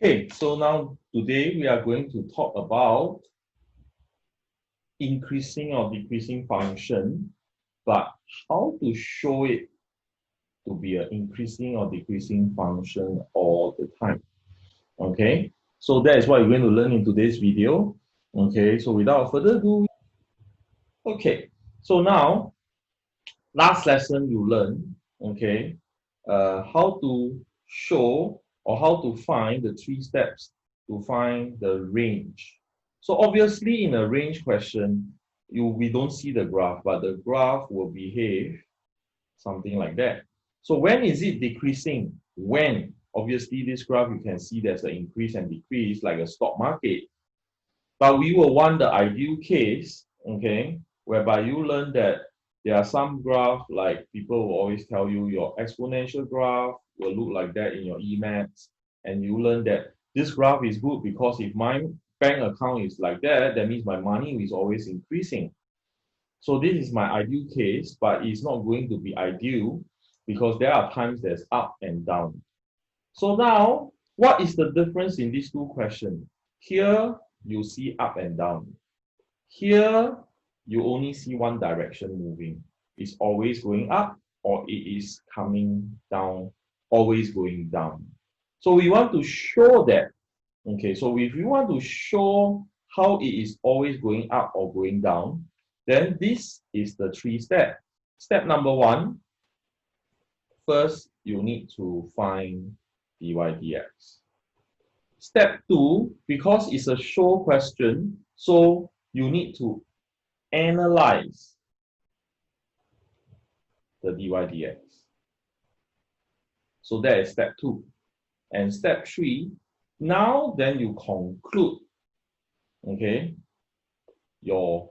Okay, so now today we are going to talk about increasing or decreasing function, but how to show it to be an increasing or decreasing function all the time. Okay, so that is what you're going to learn in today's video. Okay, so without further ado, okay, so now last lesson you learned, okay, how to show or how to find the 3 steps to find the range. So obviously in a range question, we don't see the graph, but the graph will behave something like that. So when is it decreasing? When? Obviously this graph you can see there's an increase and decrease like a stock market. But we will want the ideal case, okay, whereby you learn that there are some graphs like people will always tell you your exponential graph will look like that in your Emaths, and you learn that this graph is good because if my bank account is like that, that means my money is always increasing. So this is my ideal case, but it's not going to be ideal because there are times there's up and down. So now, what is the difference in these two questions? Here, you see up and down. Here, you only see one direction moving. It's always going up or it is coming down, always going down. So we want to show that. Okay, so if you want to show how it is always going up or going down, then this is the 3 steps. Step number 1, first you need to find dy dx. Step 2, because it's a show question, so you need to analyze the dy dx. So that is step 2. And step 3, now then you conclude, okay, your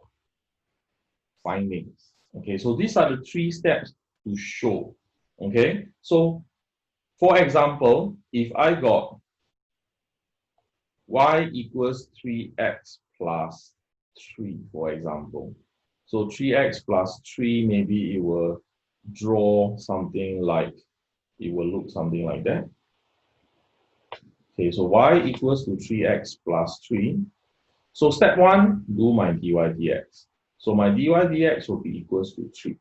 findings. Okay, so these are the 3 steps to show. Okay, so for example, if I got y equals 3x plus 3, for example. So 3x plus 3, maybe it will draw something like, it will look something like that. Okay, so y equals to 3x plus 3. So step 1, do my dy dx. So my dy dx will be equals to 3.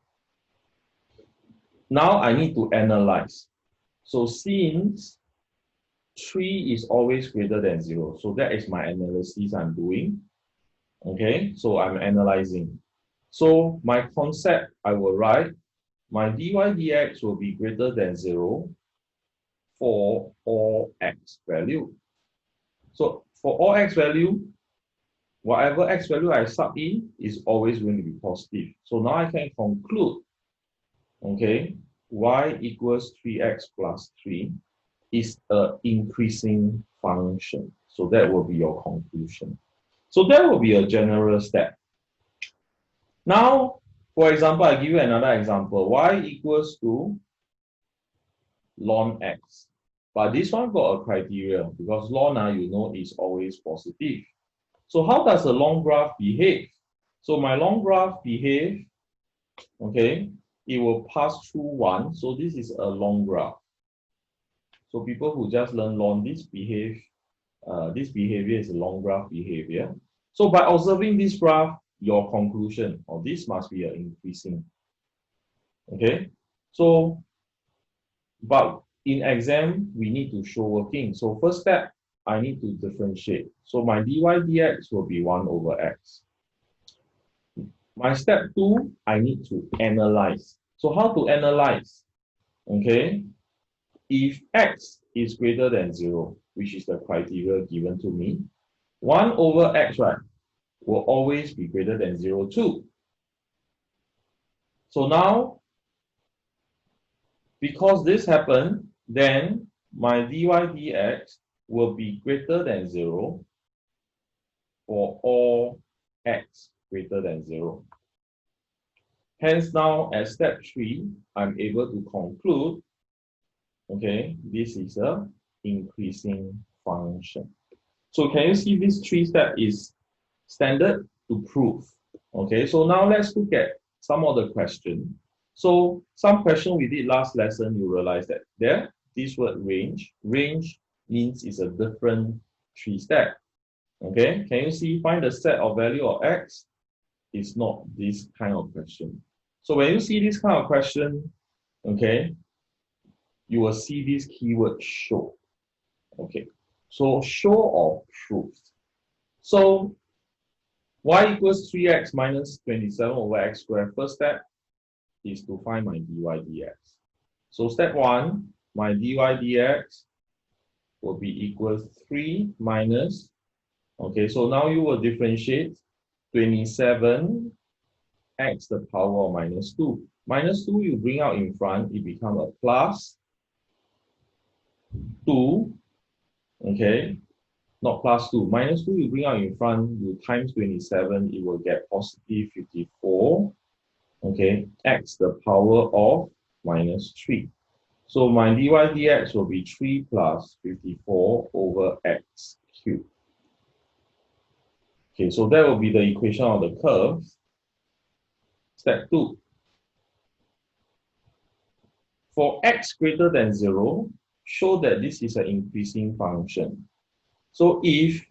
Now I need to analyze. So since 3 is always greater than 0, so that is my analysis I'm doing. Okay, so I'm analyzing. So my concept, I will write, my dy dx will be greater than 0 for all x value. So for all x value, whatever x value I sub in is always going to be positive. So now I can conclude, okay, y equals 3x plus 3 is an increasing function. So that will be your conclusion. So that will be a general step. Now, for example, I give you another example. Y equals to ln x. But this one got a criteria because ln, you know, is always positive. So how does a long graph behave? So my long graph behave, okay, it will pass through 1. So this is a long graph. So people who just learn ln, this behavior is a long graph behavior. So by observing this graph, your conclusion, or this must be an increasing. Okay, so but in exam we need to show working. So first step, I need to differentiate. So my dy dx will be 1 over x. My step 2, I need to analyze. So how to analyze? Okay, if x is greater than 0, which is the criteria given to me, 1 over x, right, will always be greater than 0 too. So now, because this happened, then my dy dx will be greater than 0 for all x greater than 0. Hence now at step 3, I'm able to conclude, okay, this is a increasing function. So can you see this 3 step is standard to prove? Okay, so now let's look at some of the question. So some question we did last lesson, you realize that there, this word range means it's a different 3-step. Okay, can you see, find the set of value of x? It's not this kind of question. So when you see this kind of question, okay, you will see this keyword show. Okay, so show or proof. So y equals 3x minus 27 over x squared. First step is to find my dy dx. So step 1, my dy dx will be equals 3 minus, okay, so now you will differentiate 27 x the power of minus 2. Minus 2 you bring out in front, it becomes a plus 2, okay, not plus 2. Minus 2 you bring out in front, you times 27, it will get positive 54, okay, x the power of minus 3. So my dy dx will be 3 plus 54 over x cubed. Okay, so that will be the equation of the curve. Step 2. For x greater than 0, show that this is an increasing function. So if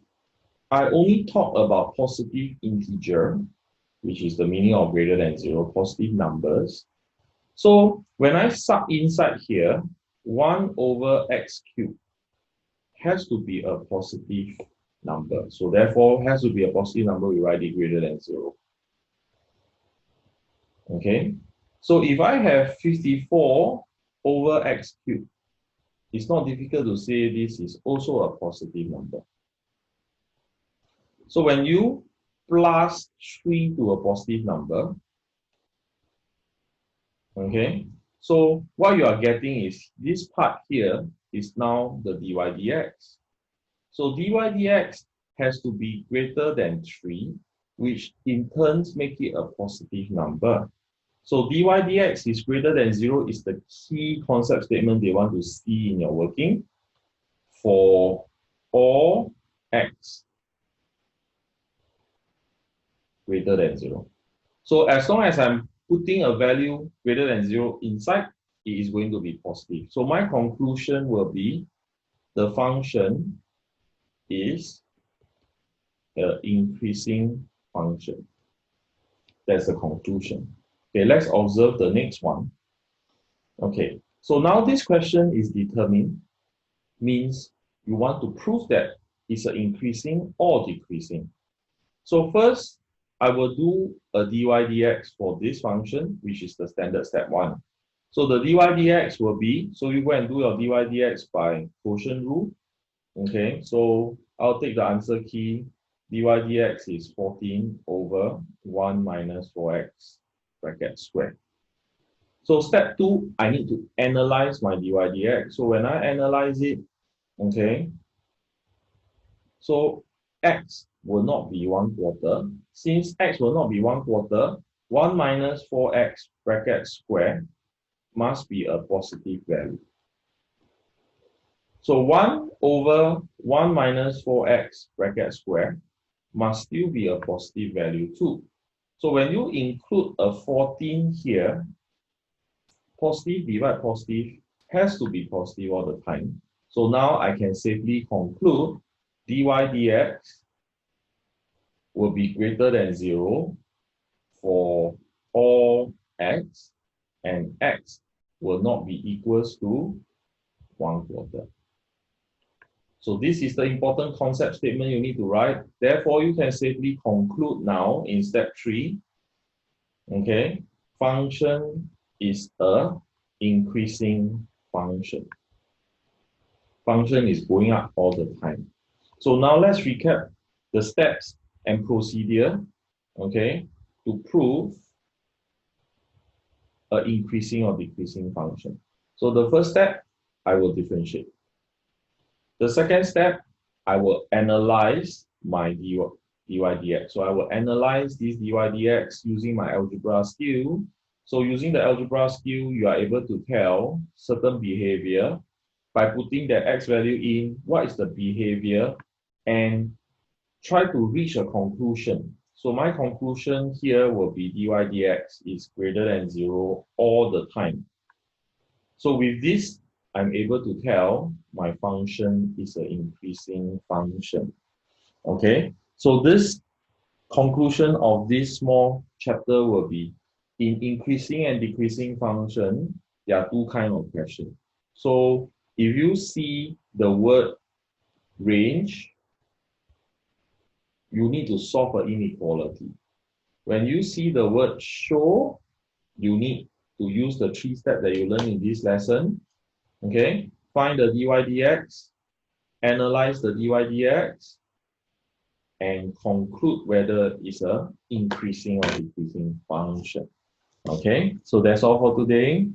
I only talk about positive integer, which is the meaning of greater than 0, positive numbers. So when I sub inside here, 1 over x cubed has to be a positive number. So therefore, has to be a positive number, we write it greater than 0. Okay, so if I have 54 over x cubed, it's not difficult to say this is also a positive number. So when you plus 3 to a positive number, okay, so what you are getting is this part here is now the dy dx. So dy dx has to be greater than 3, which in turn make it a positive number. So dy dx is greater than 0 is the key concept statement they want to see in your working for all x greater than 0. So as long as I'm putting a value greater than 0 inside, it is going to be positive. So my conclusion will be the function is an increasing function. That's the conclusion. Okay, let's observe the next one. Okay, so now this question is determined, means you want to prove that it's an increasing or decreasing. So first, I will do a dy dx for this function, which is the standard step 1. So the dy dx will be, so you go and do your dy dx by quotient rule. Okay, so I'll take the answer key. Dy dx is 14 over 1 minus 4x bracket squared. So step 2, I need to analyze my dy dx. So when I analyze it, okay, so x will not be 1/4. Since x will not be 1/4, 1 minus 4x bracket squared must be a positive value. So 1 over 1 minus 4x bracket squared must still be a positive value too. So when you include a 14 here, positive divide positive has to be positive all the time. So now I can safely conclude dy dx will be greater than 0 for all x, and x will not be equals to 1/4. So this is the important concept statement you need to write. Therefore, you can safely conclude now in step 3, okay, function is a increasing function. Function is going up all the time. So now let's recap the steps and procedure, okay, to prove an increasing or decreasing function. So the first step, I will differentiate. The second step, I will analyze my dy dx. So I will analyze this dy dx using my algebra skill. So using the algebra skill, you are able to tell certain behavior by putting the x value in, what is the behavior, and try to reach a conclusion. So my conclusion here will be dy dx is greater than 0 all the time. So with this I'm able to tell my function is an increasing function. Okay, so this conclusion of this small chapter will be in increasing and decreasing function, there are two kinds of questions. So if you see the word range, you need to solve an inequality. When you see the word show, you need to use the three steps that you learned in this lesson. Okay, find the dy dx, analyze the dy dx, and conclude whether it's a increasing or decreasing function. Okay, so that's all for today.